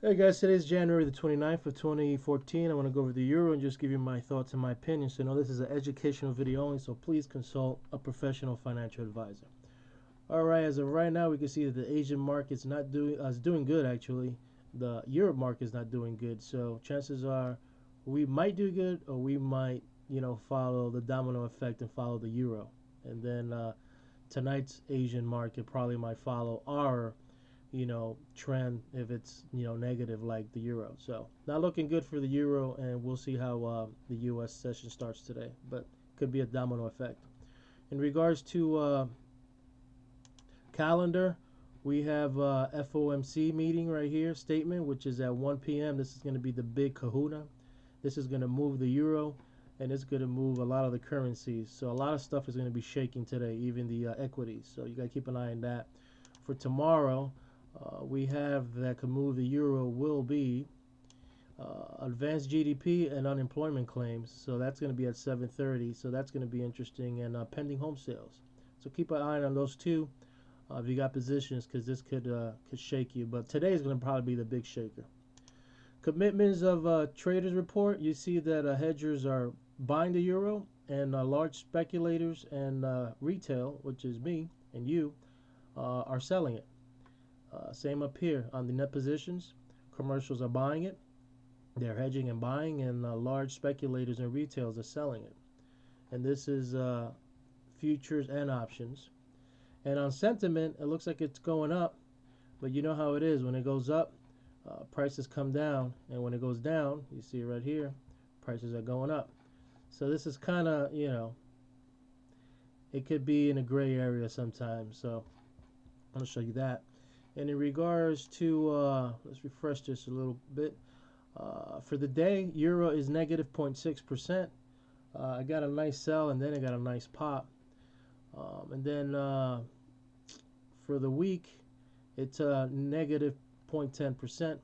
Hey guys, today's January the 29th of 2014. I want to go over the euro and just give you my thoughts and my opinions. So, this is an educational video only, so please consult a professional financial advisor. All right, as of right now, we can see that the Asian market's not doing is doing good actually. The Europe market is not doing good, so chances are we might do good or we might, follow the domino effect and follow the euro. And then tonight's Asian market probably might follow our trend if it's negative like the euro. So not looking good for the euro, and we'll see how the U.S. session starts today. But could be a domino effect. In regards to calendar, we have FOMC meeting right here, statement, which is at 1 p.m. This is going to be the big kahuna. This is going to move the euro, and it's going to move a lot of the currencies. So a lot of stuff is going to be shaking today, even the equities. So you got to keep an eye on that. For tomorrow, we have that could move the euro will be advanced GDP and unemployment claims. So that's going to be at 7:30. So that's going to be interesting, and pending home sales. So keep an eye on those two if you got positions, because this could shake you. But today is going to probably be the big shaker. Commitments of traders report. You see that hedgers are buying the euro, and large speculators and retail, which is me and you, are selling it. Same up here on the net positions. Commercials are buying it. They're hedging and buying, and large speculators and retails are selling it. And this is futures and options. And on sentiment, it looks like it's going up, but you know how it is. When it goes up, prices come down, and when it goes down, you see it right here, prices are going up. So this is kind of, it could be in a gray area sometimes. So I'm going to show you that. And in regards to, let's refresh this a little bit. For the day, euro is negative 0.6%. I got a nice sell, and then I got a nice pop. And then for the week, it's negative 0.10%.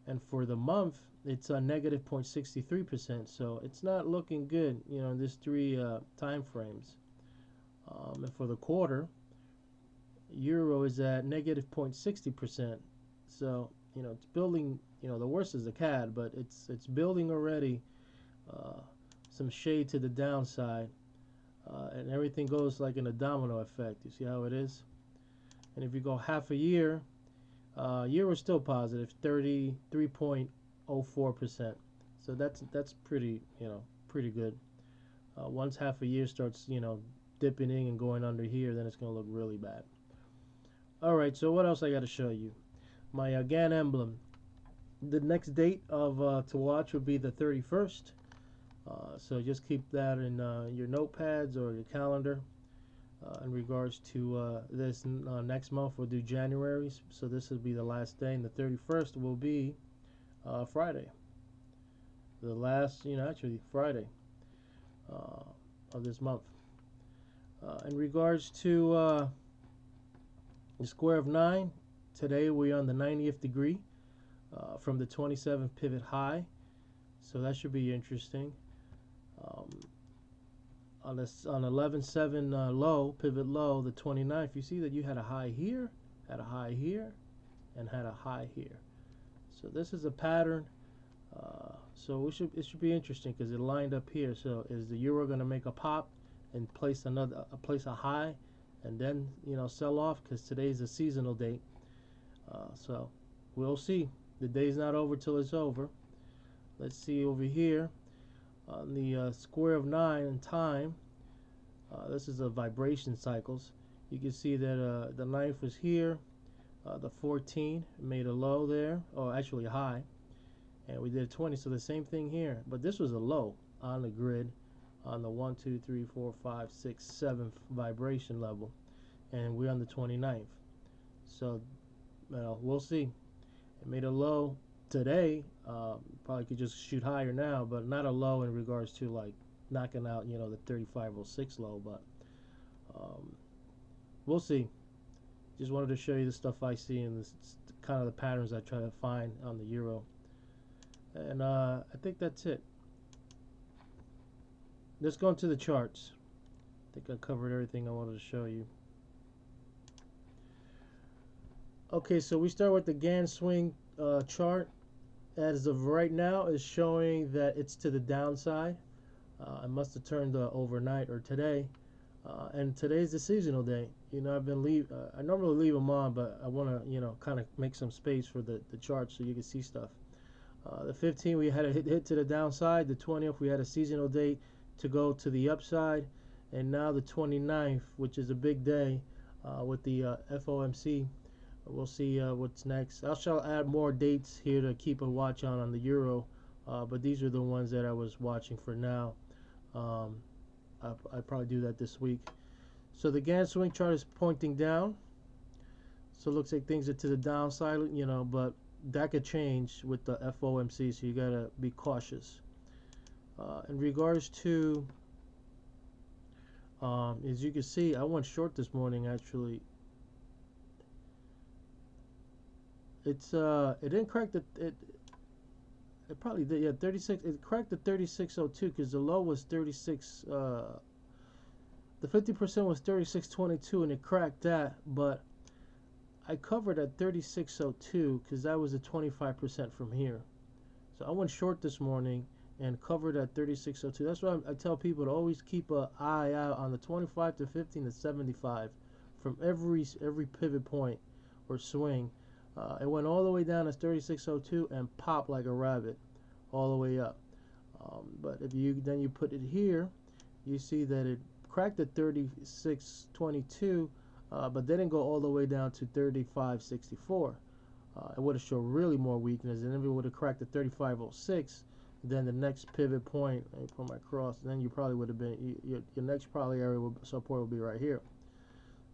And for the month, it's negative 0.63%. So it's not looking good, in these three time frames. And for the quarter, euro is at negative 0.60%. So it's building. The worst is the CAD, but it's building already some shade to the downside, and everything goes like in a domino effect. You see how it is? And if you go half a year, euro is still positive, 33.04%. So that's pretty pretty good. Once half a year starts dipping in and going under here, then it's going to look really bad. Alright, so what else I got to show you? My GAN emblem. The next date of to watch would be the 31st. So just keep that in your notepads or your calendar. In regards to this next month, we'll do January. So this will be the last day, and the 31st will be Friday. The last, actually Friday of this month. In regards to the square of 9, today we're on the 90th degree from the 27th pivot high, so that should be interesting. On 11.7 low, pivot low, the 29th, you see that you had a high here, had a high here, and had a high here. So this is a pattern. So it should be interesting because it lined up here. So is the euro going to make a pop and place a high, and then sell off, because today's a seasonal date? So we'll see. The day's not over till it's over. Let's see over here on the square of 9 in time. This is a vibration cycles. You can see that the 9th was here. The 14 made a low there, or actually a high, and we did a 20. So the same thing here, but this was a low on the grid on the 1, 2, 3, 4, 5, 6, 7th vibration level, and we're on the 29th. So we'll see. It made a low today. Probably could just shoot higher now, but not a low in regards to like knocking out the 3506 low. But we'll see. Just wanted to show you the stuff I see, and this kind of the patterns I try to find on the euro. And I think that's it. Let's go into the charts. I think I covered everything I wanted to show you. Okay, so we start with the GAN swing chart as of right now is showing that it's to the downside. I must have turned overnight or today, and today's the seasonal day. You know, I normally leave them on, but I want to, you know, kind of make some space for the chart so you can see stuff. The 15th we had a hit to the downside. The 20th we had a seasonal date to go to the upside, and now the 29th, which is a big day with the FOMC. We'll see what's next. I shall add more dates here to keep a watch on the euro, but these are the ones that I was watching for now. I'll probably do that this week. So the Gann swing chart is pointing down. So it looks like things are to the downside, you know, but that could change with the FOMC, so you gotta be cautious. In regards to, as you can see, I went short this morning actually. It didn't crack it probably did, yeah, 36. It cracked the 36.02 because the low was 36. The 50% was 36.22, and it cracked that. But I covered at 36.02 because that was a 25% from here. So I went short this morning and covered at 36.02. That's why I tell people to always keep an eye out on the 25 to 15 to 75 from every pivot point or swing. It went all the way down to 36.02 and popped like a rabbit all the way up. But if you put it here, you see that it cracked at 36.22, but didn't go all the way down to 35.64. It would have showed really more weakness, and if it would have cracked at 35.06, then the next pivot point, let me put my cross, then you probably would have been, your next probably area of support would be right here.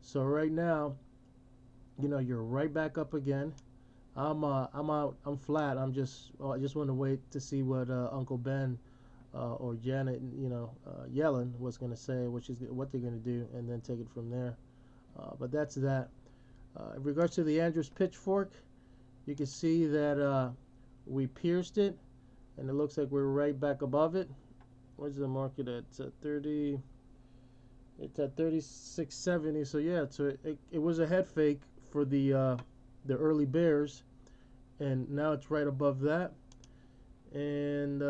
So right now, you know, you're right back up again. I'm out. I'm flat. I just want to wait to see what Uncle Ben or Janet, you know, Yellen was going to say, what they're going to do, and then take it from there. But that's that. In regards to the Andrews pitchfork, you can see that we pierced it, and it looks like we're right back above it. Where's the market at? It's at 30. It's at 36.70. So yeah, so it was a head fake for the early bears, and now it's right above that. And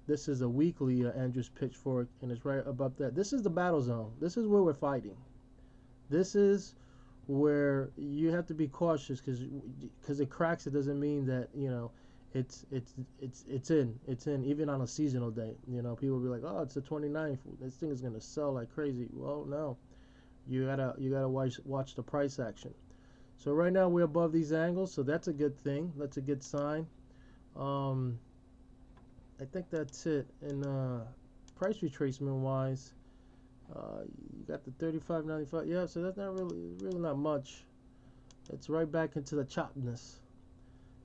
this is a weekly Andrews pitchfork, and it's right above that. This is the battle zone. This is where we're fighting. This is where you have to be cautious, because it cracks. It doesn't mean that, you know, it's in even on a seasonal day. You know, people will be like, oh, it's the 29th. This thing is gonna sell like crazy. Well, no, you gotta watch the price action. So right now we're above these angles, so that's a good thing. That's a good sign. I think that's it. And price retracement wise, you got the 35.95. Yeah, so that's not really not much. It's right back into the chopness,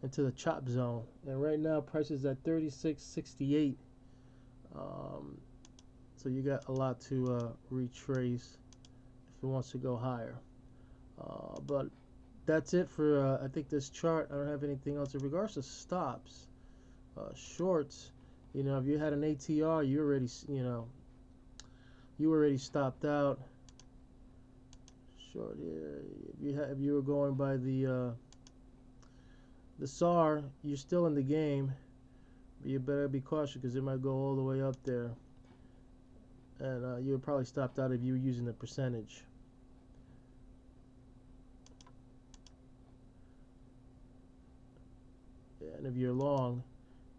into the chop zone. And right now price is at 36.68. So you got a lot to retrace if it wants to go higher. But that's it for I think this chart. I don't have anything else in regards to stops. Shorts, you know, if you had an ATR, you already stopped out. Short here. If you were going by the SAR, you're still in the game, but you better be cautious because it might go all the way up there, and you would probably stopped out if you were using the percentage. And if you're long,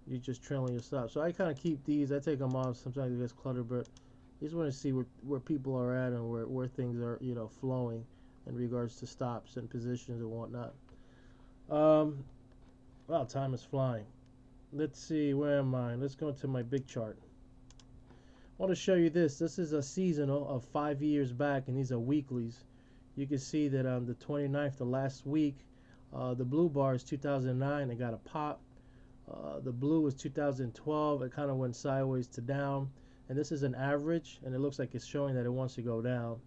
you're just trailing your stop. So I kind of keep these. I take them off. Sometimes it gets cluttered, but I just want to see where people are at and where things are, you know, flowing in regards to stops and positions and whatnot. Well, time is flying. Let's see, where am I? Let's go into my big chart. I want to show you this. This is a seasonal of 5 years back, and these are weeklies. You can see that on the 29th, the last week, the blue bar is 2009. It got a pop. The blue was 2012. It kind of went sideways to down. And this is an average, and it looks like it's showing that it wants to go down.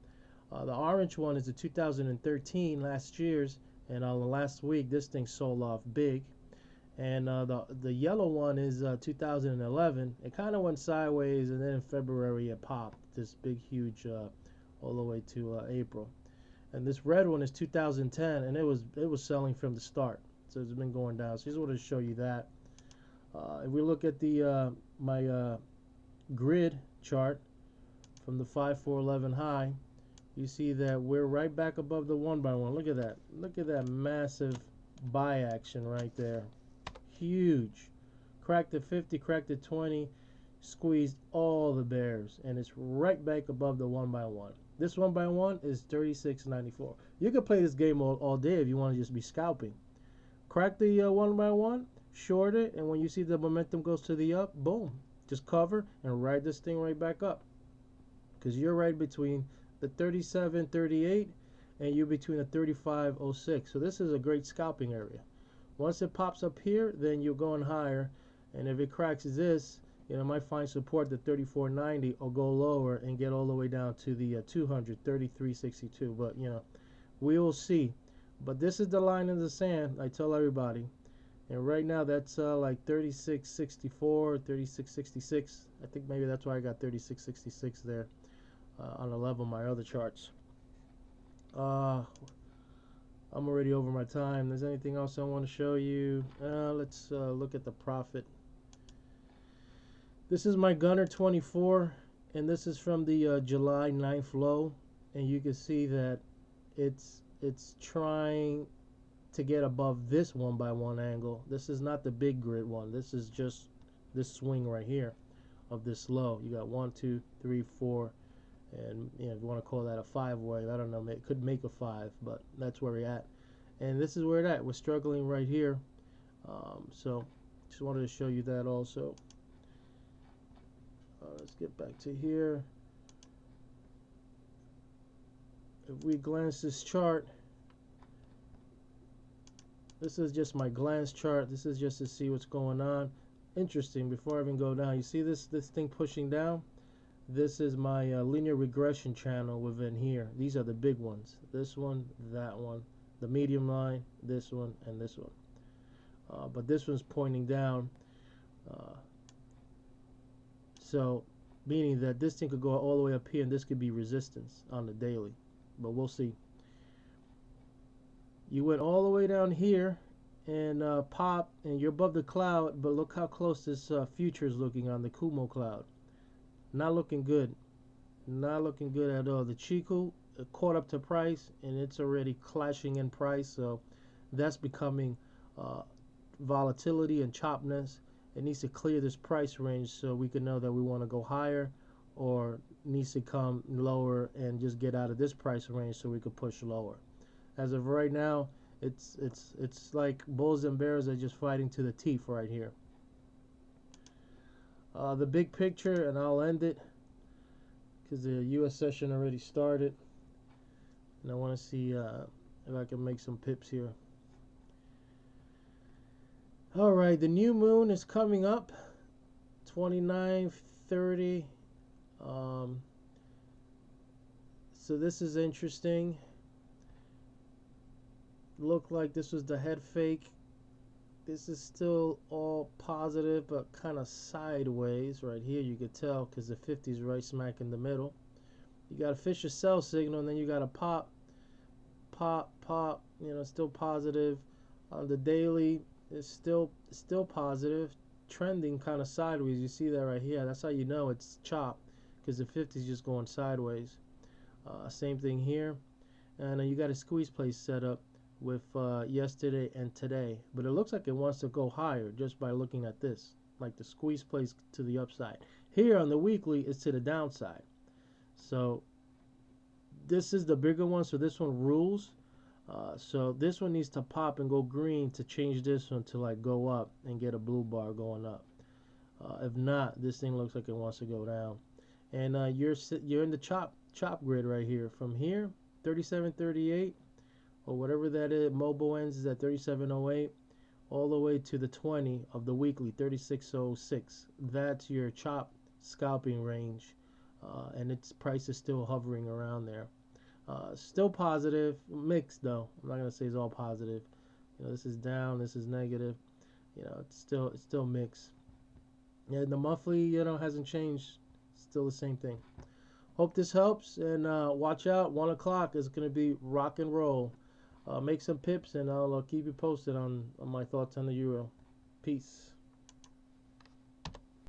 The orange one is the 2013, last year's, and on the last week, this thing sold off big. And the yellow one is 2011. It kind of went sideways, and then in February it popped this big, huge, all the way to April. And this red one is 2010, and it was selling from the start. So it's been going down. So I just wanted to show you that. If we look at the my grid chart from the 5411 high, you see that we're right back above the 1x1. Look at that. Look at that massive buy action right there. Huge. Cracked at 50, cracked at 20, squeezed all the bears, and it's right back above the 1x1. This 1x1 is 36.94. You could play this game all day if you want to just be scalping. Crack the 1x1, short it, and when you see the momentum goes to the up, boom. Just cover and ride this thing right back up. Because you're right between the 37.38 and you're between the 35.06. So this is a great scalping area. Once it pops up here, then you're going higher. And if it cracks this, you know, might find support at 34.90 or go lower and get all the way down to the 200, 33.62. But, you know, we will see. But this is the line in the sand, I tell everybody. And right now that's like 36.64, 36.66. I think maybe that's why I got 36.66 there on a level of my other charts. I'm already over my time. There's anything else I want to show you? Let's look at the profit. This is my Gunner 24, and this is from the July 9th low, and you can see that it's trying to get above this 1x1 angle. This is not the big grid one. This is just this swing right here of this low. You got 1, 2, 3, 4, and you know, if you want to call that a 5-way, I don't know, it could make a 5, but that's where we're at. And this is where it's at. We're struggling right here. So just wanted to show you that also. Let's get back to here. If we glance this chart, this is just my glance chart. This is just to see what's going on. Interesting, before I even go down, you see this thing pushing down? This is my linear regression channel within here. These are the big ones. This one, that one, the medium line, this one, and this one. But this one's pointing down. So, meaning that this thing could go all the way up here, and this could be resistance on the daily. But we'll see. You went all the way down here and pop, and you're above the cloud, but look how close this future is looking on the Kumo cloud. Not looking good. Not looking good at all. The Chiku caught up to price, and it's already clashing in price, so that's becoming volatility and chopness. It needs to clear this price range so we can know that we want to go higher, or needs to come lower and just get out of this price range so we could push lower. As of right now, it's like bulls and bears are just fighting to the teeth right here. The big picture, and I'll end it because the U.S. session already started, and I want to see if I can make some pips here. All right, the new moon is coming up, 29:30. So this is interesting. Looked like this was the head fake. This is still all positive, but kind of sideways right here. You could tell because the 50 is right smack in the middle. You got a Fisher sell signal, and then you got a pop, pop, pop. You know, still positive. On the daily, it's still positive, trending kind of sideways. You see that right here. That's how you know it's chopped, because the 50 is just going sideways. Same thing here, and you got a squeeze play set up with yesterday and today, but it looks like it wants to go higher just by looking at this, like the squeeze plays to the upside. Here on the weekly, it's to the downside. So this is the bigger one, so this one rules. So this one needs to pop and go green to change this one to like go up and get a blue bar going up. If not, this thing looks like it wants to go down. And you're in the chop grid right here. From here, 37.38 or whatever that is, mobile ends is at 37.08, all the way to the 20 of the weekly, 36.06. That's your chop scalping range, and its price is still hovering around there. Still positive, mixed though. I'm not gonna say it's all positive. You know, this is down, this is negative. You know, it's still mixed. And the monthly, you know, hasn't changed. Still the same thing. Hope this helps, and watch out. 1 o'clock is gonna be rock and roll. make some pips, and I'll keep you posted on my thoughts on the euro. Peace.